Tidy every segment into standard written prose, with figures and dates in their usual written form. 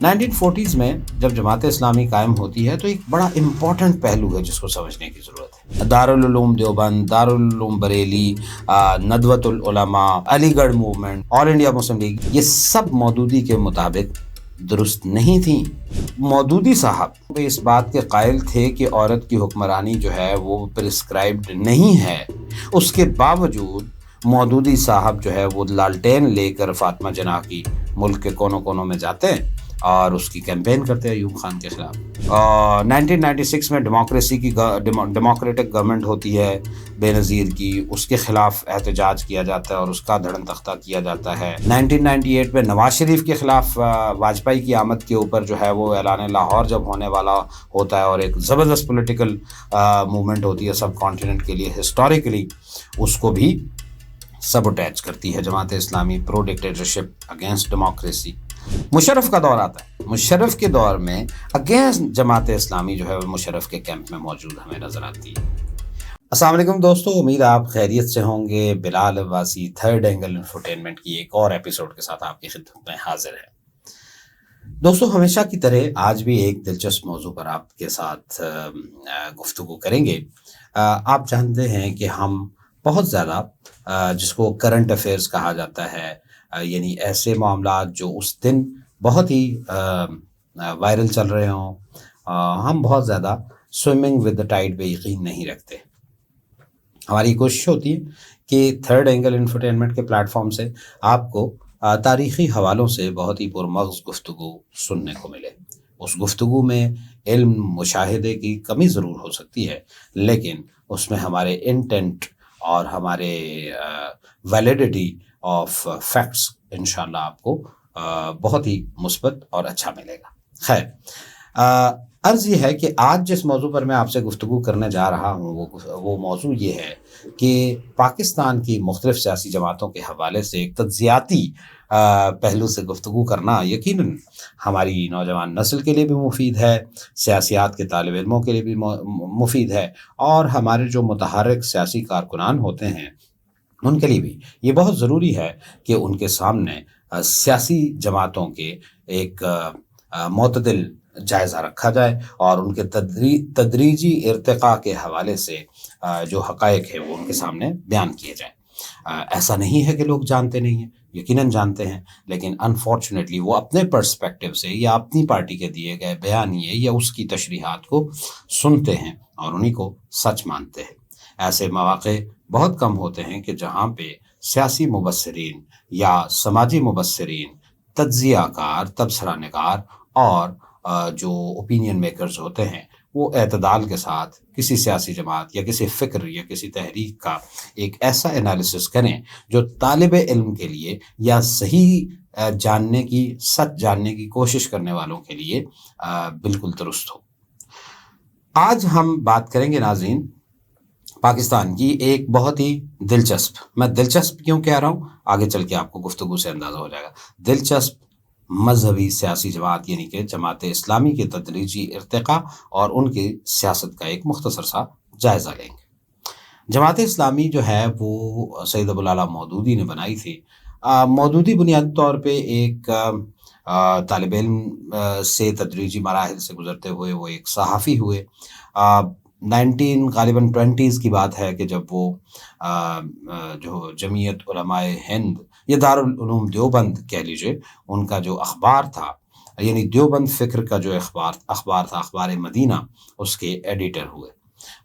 1940s میں جب جماعت اسلامی قائم ہوتی ہے تو ایک بڑا امپورٹنٹ پہلو ہے جس کو سمجھنے کی ضرورت ہے۔ دارالعلوم دیوبند، دارالعلوم بریلی، ندوۃ العلماء، علی گڑھ موومنٹ، آل انڈیا مسلم لیگ، یہ سب مودودی کے مطابق درست نہیں تھیں۔ مودودی صاحب اس بات کے قائل تھے کہ عورت کی حکمرانی جو ہے وہ پرسکرائبڈ نہیں ہے، اس کے باوجود مودودی صاحب جو ہے وہ لالٹین لے کر فاطمہ جناح کی ملک کے کونوں کونوں میں جاتے ہیں اور اس کی کیمپین کرتے ہیں ایوب خان کے خلاف۔ 1996 میں ڈیموکریٹک گورنمنٹ ہوتی ہے بے نظیر کی، اس کے خلاف احتجاج کیا جاتا ہے اور اس کا دھڑن تختہ کیا جاتا ہے۔ 1998 میں نواز شریف کے خلاف واجپئی کی آمد کے اوپر جو ہے وہ اعلان لاہور جب ہونے والا ہوتا ہے اور ایک زبردست پولیٹیکل موومنٹ ہوتی ہے سب کانٹیننٹ کے لیے ہسٹوریکلی، اس کو بھی سبوٹیج کرتی ہے جماعت اسلامی، پرو ڈکٹیٹرشپ اگینسٹ ڈیموکریسی۔ مشرف کا دور آتا ہے، مشرف کے دور میں اگینسٹ جماعت اسلامی جو ہے وہ مشرف کے کیمپ میں موجود ہمیں نظر آتی ہے۔ السلام علیکم دوستو، امید آپ خیریت سے ہوں گے۔ بلال عباسی تھرڈ اینگل انفوٹینمنٹ کی ایک اور ایپیسوڈ کے ساتھ آپ کی خدمت میں حاضر ہے۔ دوستو ہمیشہ کی طرح آج بھی ایک دلچسپ موضوع پر آپ کے ساتھ گفتگو کریں گے۔ آپ جانتے ہیں کہ ہم بہت زیادہ جس کو کرنٹ افیئرز کہا جاتا ہے، یعنی ایسے معاملات جو اس دن بہت ہی وائرل چل رہے ہوں، ہم بہت زیادہ سوئمنگ ود دا ٹائڈ پہ یقین نہیں رکھتے۔ ہماری کوشش ہوتی ہے کہ تھرڈ اینگل انفوٹینمنٹ کے پلیٹ فارم سے آپ کو تاریخی حوالوں سے بہت ہی پرمغز گفتگو سننے کو ملے۔ اس گفتگو میں علم مشاہدے کی کمی ضرور ہو سکتی ہے، لیکن اس میں ہمارے انٹینٹ اور ہمارے ویلیڈیٹی آف فیکٹس انشاءاللہ آپ کو بہت ہی مثبت اور اچھا ملے گا۔ خیر، عرض یہ ہے کہ آج جس موضوع پر میں آپ سے گفتگو کرنے جا رہا ہوں وہ موضوع یہ ہے کہ پاکستان کی مختلف سیاسی جماعتوں کے حوالے سے ایک تجزیاتی پہلو سے گفتگو کرنا یقیناً ہماری نوجوان نسل کے لیے بھی مفید ہے، سیاسیات کے طالب علموں کے لیے بھی مفید ہے، اور ہمارے جو متحرک سیاسی کارکنان ہوتے ہیں ان کے لیے بھی یہ بہت ضروری ہے کہ ان کے سامنے سیاسی جماعتوں کے ایک معتدل جائزہ رکھا جائے اور ان کے تدریجی ارتقاء کے حوالے سے جو حقائق ہے وہ ان کے سامنے بیان کیے جائیں۔ ایسا نہیں ہے کہ لوگ جانتے نہیں ہیں، یقیناً جانتے ہیں، لیکن انفارچونیٹلی وہ اپنے پرسپیکٹیو سے یا اپنی پارٹی کے دیے گئے بیانیے یا اس کی تشریحات کو سنتے ہیں اور انہی کو سچ مانتے ہیں۔ ایسے مواقع بہت کم ہوتے ہیں کہ جہاں پہ سیاسی مبصرین یا سماجی مبصرین، تجزیہ کار، تبصرہ نگار اور جو اوپینین میکرز ہوتے ہیں وہ اعتدال کے ساتھ کسی سیاسی جماعت یا کسی فکر یا کسی تحریک کا ایک ایسا انالیسس کریں جو طالب علم کے لیے یا صحیح جاننے کی، سچ جاننے کی کوشش کرنے والوں کے لیے بالکل درست ہو۔ آج ہم بات کریں گے ناظرین پاکستان کی ایک بہت ہی دلچسپ، میں دلچسپ کیوں کہہ رہا ہوں آگے چل کے آپ کو گفتگو سے اندازہ ہو جائے گا، دلچسپ مذہبی سیاسی جماعت یعنی کہ جماعت اسلامی کے تدریجی ارتقاء اور ان کی سیاست کا ایک مختصر سا جائزہ لیں گے۔ جماعت اسلامی جو ہے وہ سید ابوالعلا مودودی نے بنائی تھی۔ مودودی بنیادی طور پہ ایک طالب علم سے تدریجی مراحل سے گزرتے ہوئے وہ ایک صحافی ہوئے۔ غالباً 20s کی بات ہے کہ جب وہ جو جمعیت علماء ہند یا دارالعلوم دیوبند کہہ لیجئے، ان کا جو اخبار تھا، یعنی دیوبند فکر کا جو اخبار تھا، اخبار مدینہ، اس کے ایڈیٹر ہوئے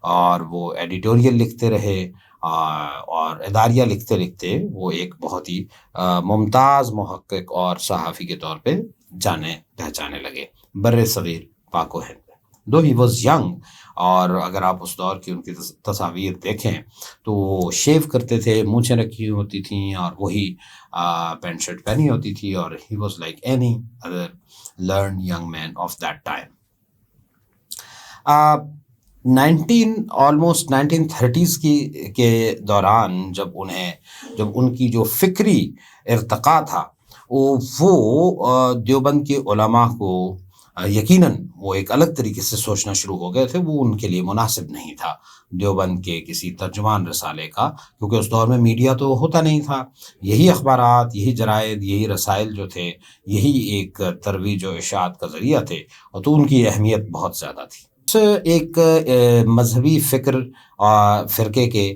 اور وہ ایڈیٹوریل لکھتے رہے اور اداریہ لکھتے لکھتے وہ ایک بہت ہی ممتاز محقق اور صحافی کے طور پہ جانے پہچانے لگے بر صغیر پاک و ہند۔ دو ہی واز ینگ، اور اگر آپ اس دور کی ان کی تصاویر دیکھیں تو وہ شیو کرتے تھے، مونچھیں رکھی ہوتی تھیں اور وہی پینٹ شرٹ پہنی ہوتی تھی، اور he was like any other learn young man of that time. Almost 1930s کے دوران جب ان کی جو فکری ارتقاء تھا وہ دیوبند کے علماء کو یقیناً وہ ایک الگ طریقے سے سوچنا شروع ہو گئے تھے، وہ ان کے لیے مناسب نہیں تھا دیوبند کے کسی ترجمان رسالے کا، کیونکہ اس دور میں میڈیا تو ہوتا نہیں تھا، یہی اخبارات، یہی جرائد، یہی رسائل جو تھے، یہی ایک ترویج و اشاعت کا ذریعہ تھے، اور تو ان کی اہمیت بہت زیادہ تھی۔ ایک مذہبی فرقے کے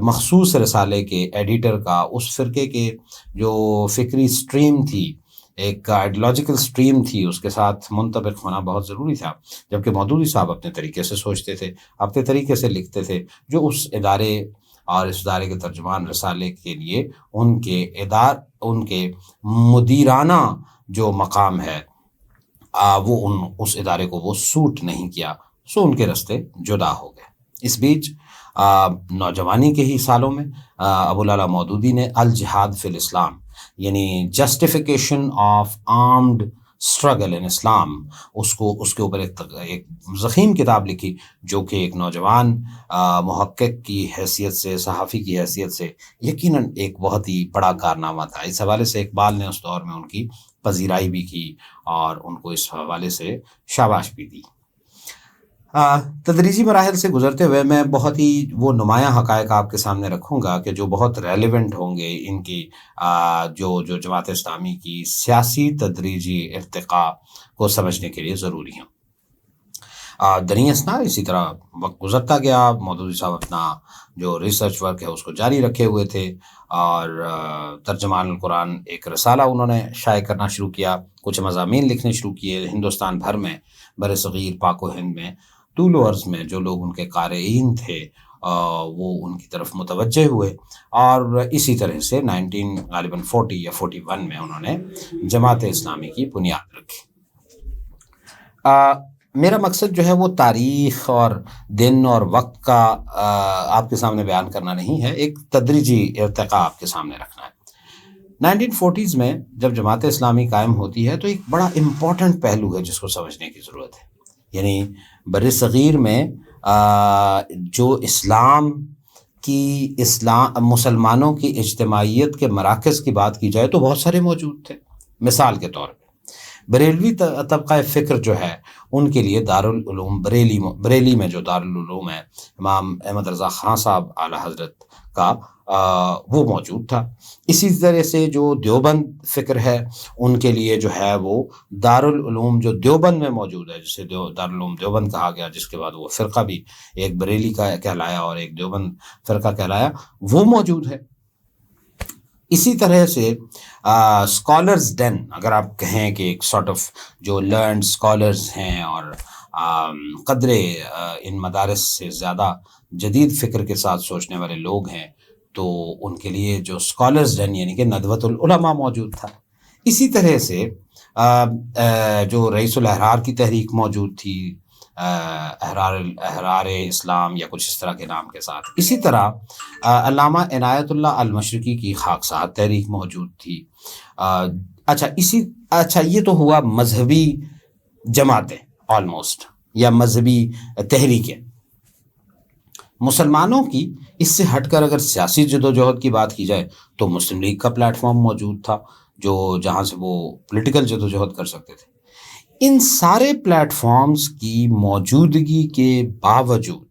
مخصوص رسالے کے ایڈیٹر کا اس فرقے کے جو فکری سٹریم تھی، ایک آئیڈیالوجیکل سٹریم تھی، اس کے ساتھ منطبق ہونا بہت ضروری تھا، جبکہ مودودی صاحب اپنے طریقے سے سوچتے تھے، اپنے طریقے سے لکھتے تھے، جو اس ادارے اور اس ادارے کے ترجمان رسالے کے لیے ان کے مدیرانہ جو مقام ہے وہ اس ادارے کو وہ سوٹ نہیں کیا، سو ان کے راستے جدا ہو گئے۔ اس بیچ نوجوانی کے ہی سالوں میں ابو العلا مودودی نے الجہاد فی الاسلام، یعنی justification of armed struggle in Islam, اس کے اوپر ایک ضخیم کتاب لکھی، جو کہ ایک نوجوان محقق کی حیثیت سے، صحافی کی حیثیت سے یقیناً ایک بہت ہی بڑا کارنامہ تھا۔ اس حوالے سے اقبال نے اس دور میں ان کی پذیرائی بھی کی اور ان کو اس حوالے سے شاباش بھی دی۔ تدریجی مراحل سے گزرتے ہوئے میں بہت ہی وہ نمایاں حقائق آپ کے سامنے رکھوں گا کہ جو بہت ریلیونٹ ہوں گے ان کی جو جماعت اسلامی کی سیاسی تدریجی ارتقاء کو سمجھنے کے لیے ضروری ہیں۔ دریں اثنا اسی طرح وقت گزرتا گیا، مودودی صاحب اپنا جو ریسرچ ورک ہے اس کو جاری رکھے ہوئے تھے، اور ترجمان القرآن ایک رسالہ انہوں نے شائع کرنا شروع کیا، کچھ مضامین لکھنے شروع کیے، ہندوستان بھر میں، بر صغیر، پاک و ہند میں، طول و عرض میں جو لوگ ان کے قارئین تھے وہ ان کی طرف متوجہ ہوئے، اور اسی طرح سے غالباً 40 یا 41 میں انہوں نے جماعت اسلامی کی بنیاد رکھی۔ میرا مقصد جو ہے وہ تاریخ اور دن اور وقت کا آپ کے سامنے بیان کرنا نہیں ہے، ایک تدریجی ارتقاء آپ کے سامنے رکھنا ہے۔ 1940s میں جب جماعت اسلامی قائم ہوتی ہے تو ایک بڑا امپورٹنٹ پہلو ہے جس کو سمجھنے کی ضرورت ہے، یعنی بر صغیر میں جو مسلمانوں کی اجتماعیت کے مراکز کی بات کی جائے تو بہت سارے موجود تھے۔ مثال کے طور پہ بریلوی طبقہ فکر جو ہے ان کے لیے دارالعلوم بریلی میں جو دارالعلوم ہے امام احمد رضا خان صاحب اعلیٰ حضرت کا، وہ موجود تھا۔ اسی طرح سے جو دیوبند فکر ہے ان کے لیے جو ہے وہ دارالعلوم جو دیوبند میں موجود ہے، جسے دارالعلوم دیوبند کہا گیا، جس کے بعد وہ فرقہ بھی ایک بریلی کا کہلایا اور ایک دیوبند فرقہ کہلایا، وہ موجود ہے۔ اسی طرح سے اسکالرز ڈین، اگر آپ کہیں کہ ایک سارٹ آف جو لرنڈ اسکالرز ہیں اور قدرے ان مدارس سے زیادہ جدید فکر کے ساتھ سوچنے والے لوگ ہیں، تو ان کے لیے جو اسکالرز ڈین یعنی کہ ندوۃ العلماء موجود تھا۔ اسی طرح سے جو رئیس الاحرار کی تحریک موجود تھی، احرار اسلام یا کچھ اس طرح کے نام کے ساتھ۔ اسی طرح علامہ عنایت اللہ المشرقی کی خاکسار تحریک موجود تھی۔ اچھا یہ تو ہوا مذہبی جماعتیں آلموسٹ یا مذہبی تحریکیں۔ مسلمانوں کی اس سے ہٹ کر اگر سیاسی جدوجہد کی بات کی جائے تو مسلم لیگ کا پلیٹ فارم موجود تھا، جہاں سے وہ پولیٹیکل جدوجہد کر سکتے تھے۔ ان سارے پلیٹ فارمز کی موجودگی کے باوجود،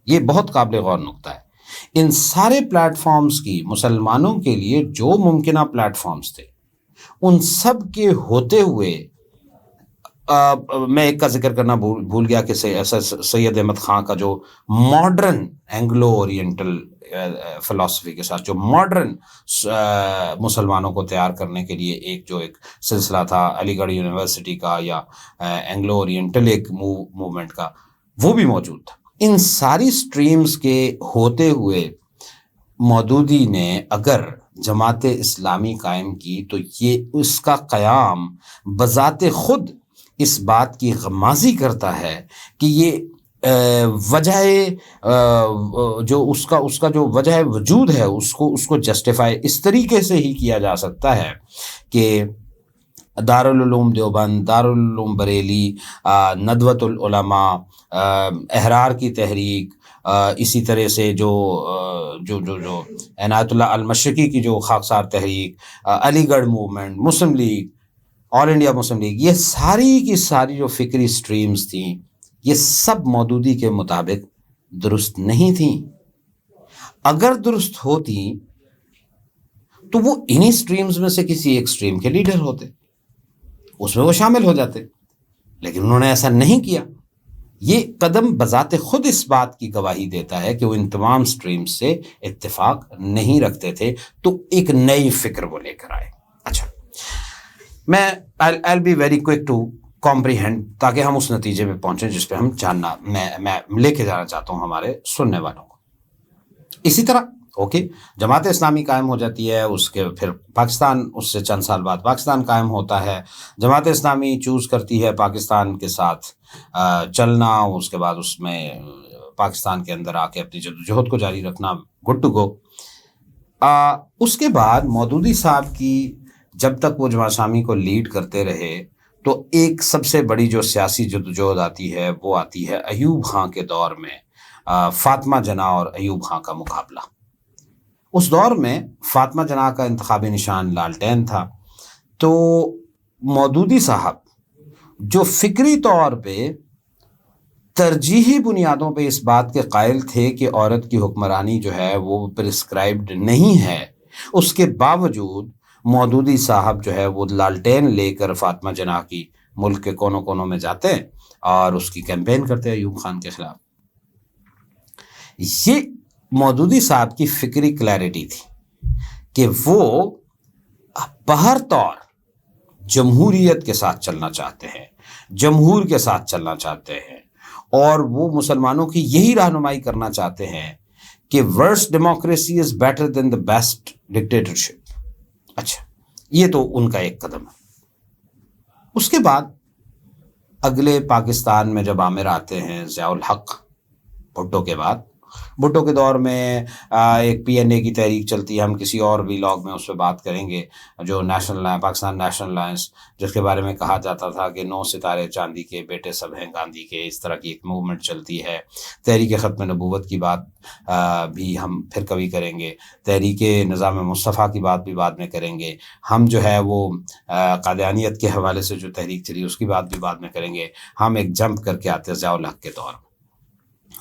یہ بہت قابل غور نقطہ ہے، ان سارے پلیٹ فارمز کی مسلمانوں کے لیے جو ممکنہ پلیٹ فارمز تھے، ان سب کے ہوتے ہوئے میں ایک کا ذکر کرنا بھول گیا کہ سید احمد خان کا جو ماڈرن اینگلو اورینٹل فلسفی کے ساتھ جو ماڈرن مسلمانوں کو تیار کرنے کے لیے ایک سلسلہ تھا علی گڑھ یونیورسٹی کا یا اینگلو اورینٹل ایک موومنٹ کا، وہ بھی موجود تھا۔ ان ساری سٹریمز کے ہوتے ہوئے مودودی نے اگر جماعت اسلامی قائم کی تو یہ اس کا قیام بذات خود اس بات کی غمازی کرتا ہے کہ یہ وجہ جو اس کا جو وجہ وجود ہے اس کو جسٹیفائی اس طریقے سے ہی کیا جا سکتا ہے کہ دارالعلوم دیوبند، دارالعلوم بریلی، ندوۃ العلماء، احرار کی تحریک، اسی طرح سے جو عنایت اللہ المشرقی کی جو خاکسار تحریک، علی گڑھ موومنٹ، مسلم لیگ، آل انڈیا مسلم لیگ، یہ ساری کی ساری جو فکری سٹریمز تھیں یہ سب مودودی کے مطابق درست نہیں تھیں. اگر درست ہوتی تو وہ انہی سٹریمز میں سے کسی ایک سٹریم کے لیڈر ہوتے، اس میں وہ شامل ہو جاتے، لیکن انہوں نے ایسا نہیں کیا. یہ قدم بذات خود اس بات کی گواہی دیتا ہے کہ وہ ان تمام سٹریمز سے اتفاق نہیں رکھتے تھے، تو ایک نئی فکر وہ لے کر آئے. اچھا، میں I'll be very quick to comprehend تاکہ ہم اس نتیجے پہ پہنچیں جس پہ ہم جاننا میں لے کے جانا چاہتا ہوں ہمارے سننے والوں کو. اسی طرح جماعت اسلامی قائم ہو جاتی ہے، اس کے پھر پاکستان، اس سے چند سال بعد پاکستان قائم ہوتا ہے. جماعت اسلامی چوز کرتی ہے پاکستان کے ساتھ چلنا، اس کے بعد اس میں پاکستان کے اندر آ کے اپنی جدوجہد کو جاری رکھنا، گڈ ٹو گو. اس کے بعد مودودی صاحب کی جب تک وہ جماعت اسلامی کو لیڈ کرتے رہے تو ایک سب سے بڑی جو سیاسی جدوجہد آتی ہے وہ آتی ہے ایوب خاں کے دور میں، فاطمہ جناح اور ایوب خاں کا مقابلہ. اس دور میں فاطمہ جناح کا انتخابی نشان لالٹین تھا، تو مودودی صاحب جو فکری طور پہ ترجیحی بنیادوں پہ اس بات کے قائل تھے کہ عورت کی حکمرانی جو ہے وہ پرسکرائبڈ نہیں ہے، اس کے باوجود مودودی صاحب جو ہے وہ لالٹین لے کر فاطمہ جناح کی ملک کے کونوں کونوں میں جاتے ہیں اور اس کی کیمپین کرتے ہیں ایوب خان کے خلاف. یہ مودودی صاحب کی فکری کلیرٹی تھی کہ وہ بہر طور جمہوریت کے ساتھ چلنا چاہتے ہیں، جمہور کے ساتھ چلنا چاہتے ہیں، اور وہ مسلمانوں کی یہی رہنمائی کرنا چاہتے ہیں کہ worst democracy is better than the best dictatorship. اچھا، یہ تو ان کا ایک قدم ہے. اس کے بعد اگلے پاکستان میں جب عامر آتے ہیں ضیاء الحق بھٹو کے بعد، بھٹو کے دور میں ایک پی این اے کی تحریک چلتی ہے، ہم کسی اور ویلاگ میں اس پہ بات کریں گے، جو پاکستان نیشنل الائنس، جس کے بارے میں کہا جاتا تھا کہ 9 ستارے چاندی کے بیٹے سب ہیں گاندھی کے، اس طرح کی ایک موومنٹ چلتی ہے. تحریک ختم نبوت کی بات بھی ہم پھر کبھی کریں گے، تحریک نظام مصطفیٰ کی بات بھی بعد میں کریں گے، ہم جو ہے وہ قادیانیت کے حوالے سے جو تحریک چلی اس کی بات بھی بعد میں کریں گے. ہم ایک جمپ کر کے آتے ہیں ضیاء الحق کے دور میں.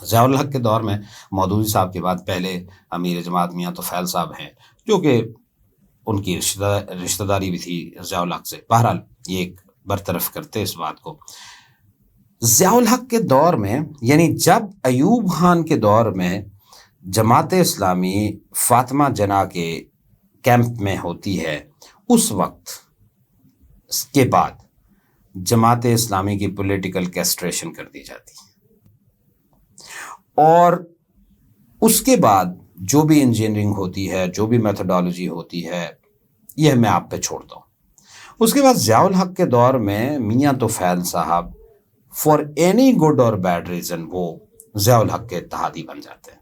ضیاء الحق کے دور میں مودودی صاحب کے بعد پہلے امیر جماعت میاں طفیل صاحب ہیں، جو کہ ان کی رشتہ داری بھی تھی ضیاء الحق سے. بہرحال یہ ایک برطرف کرتے اس بات کو. ضیاء الحق کے دور میں، یعنی جب ایوب خان کے دور میں جماعت اسلامی فاطمہ جناح کے کیمپ میں ہوتی ہے، اس وقت کے بعد جماعت اسلامی کی پولیٹیکل کیسٹریشن کر دی جاتی ہے، اور اس کے بعد جو بھی انجینئرنگ ہوتی ہے، جو بھی میتھڈالوجی ہوتی ہے، یہ میں آپ پہ چھوڑتا ہوں. اس کے بعد ضیاء الحق کے دور میں میاں طفیل صاحب فار اینی گڈ اور بیڈ ریزن وہ ضیاء الحق کے اتحادی بن جاتے ہیں.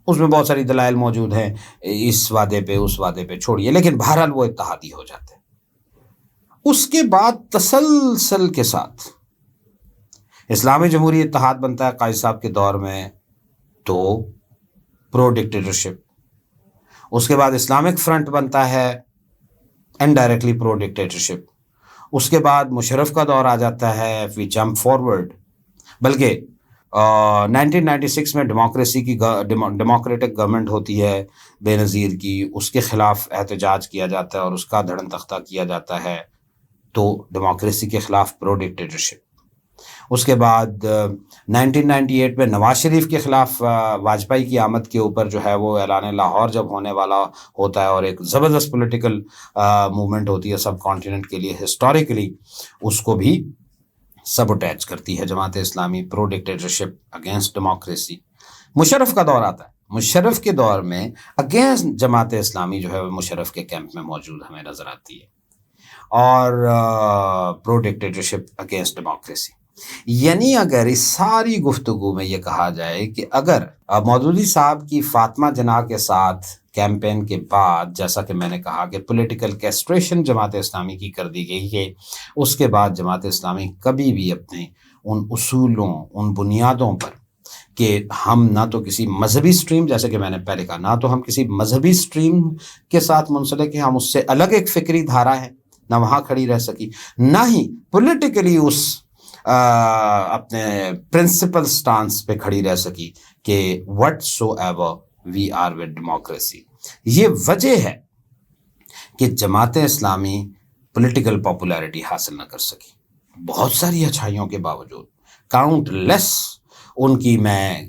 اس میں بہت ساری دلائل موجود ہیں، اس وعدے پہ اس وعدے پہ چھوڑیے، لیکن بہرحال وہ اتحادی ہو جاتے ہیں. اس کے بعد تسلسل کے ساتھ اسلامی جمہوری اتحاد بنتا ہے قائد صاحب کے دور میں، تو پرو ڈکٹیٹرشپ. اس کے بعد اسلامک فرنٹ بنتا ہے، انڈائریکٹلی پرو ڈکٹیٹرشپ. اس کے بعد مشرف کا دور آ جاتا ہے، وی جمپ فارورڈ. بلکہ 1996 میں ڈیموکریسی کی ڈیموکریٹک گورنمنٹ ہوتی ہے بے نظیر کی، اس کے خلاف احتجاج کیا جاتا ہے اور اس کا دھڑن تختہ کیا جاتا ہے، تو ڈیموکریسی کے خلاف پرو ڈکٹیٹرشپ. اس کے بعد 1998 میں نواز شریف کے خلاف واجپئی کی آمد کے اوپر جو ہے وہ اعلان لاہور جب ہونے والا ہوتا ہے، اور ایک زبردست پولیٹیکل موومنٹ ہوتی ہے سب کانٹیننٹ کے لیے ہسٹوریکلی، اس کو بھی سبوٹیج کرتی ہے جماعت اسلامی، پرو ڈکٹیٹرشپ اگینسٹ ڈیموکریسی. مشرف کا دور آتا ہے، مشرف کے دور میں اگینسٹ جماعت اسلامی جو ہے وہ مشرف کے کیمپ میں موجود ہمیں نظر آتی ہے، اور پرو ڈکٹیٹرشپ اگینسٹ ڈیموکریسی. یعنی اگر اس ساری گفتگو میں یہ کہا جائے کہ اگر مودودی صاحب کی فاطمہ جناح کے ساتھ کیمپین کے بعد، جیسا کہ میں نے کہا کہ پولیٹیکل کیسٹریشن جماعت اسلامی کی کر دی گئی ہے، اس کے بعد جماعت اسلامی کبھی بھی اپنے ان اصولوں، ان بنیادوں پر کہ ہم نہ تو کسی مذہبی سٹریم، جیسے کہ میں نے پہلے کہا، نہ تو ہم کسی مذہبی سٹریم کے ساتھ منسلک ہیں، ہم اس سے الگ ایک فکری دھارا ہے نہ وہاں کھڑی رہ سکی، نہ ہی پولیٹیکلی اس اپنے پرنسپل سٹانس پہ کھڑی رہ سکی کہ whatsoever we are with democracy. یہ وجہ ہے کہ جماعت اسلامی پولیٹیکل پاپولیرٹی حاصل نہ کر سکی. بہت ساری اچھائیوں کے باوجود کاؤنٹ لیس ان کی میں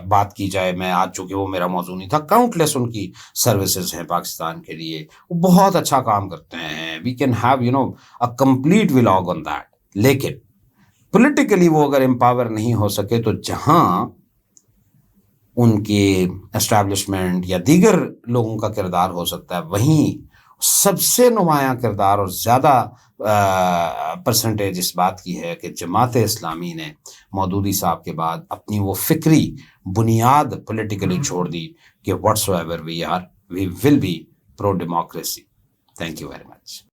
بات کی جائے، میں آج چونکہ وہ میرا موضوع نہیں تھا، کاؤنٹ لیس ان کی سروسز ہیں پاکستان کے لیے، وہ بہت اچھا کام کرتے ہیں. We can have a complete vlog on that. لیکن پولیٹیکلی وہ اگر امپاور نہیں ہو سکے تو جہاں ان کی اسٹیبلشمنٹ یا دیگر لوگوں کا کردار ہو سکتا ہے، وہیں سب سے نمایاں کردار اور زیادہ پرسنٹیج اس بات کی ہے کہ جماعت اسلامی نے مودودی صاحب کے بعد اپنی وہ فکری بنیاد پولیٹیکلی چھوڑ دی کہ whatsoever we are we will be pro democracy. Thank you very much.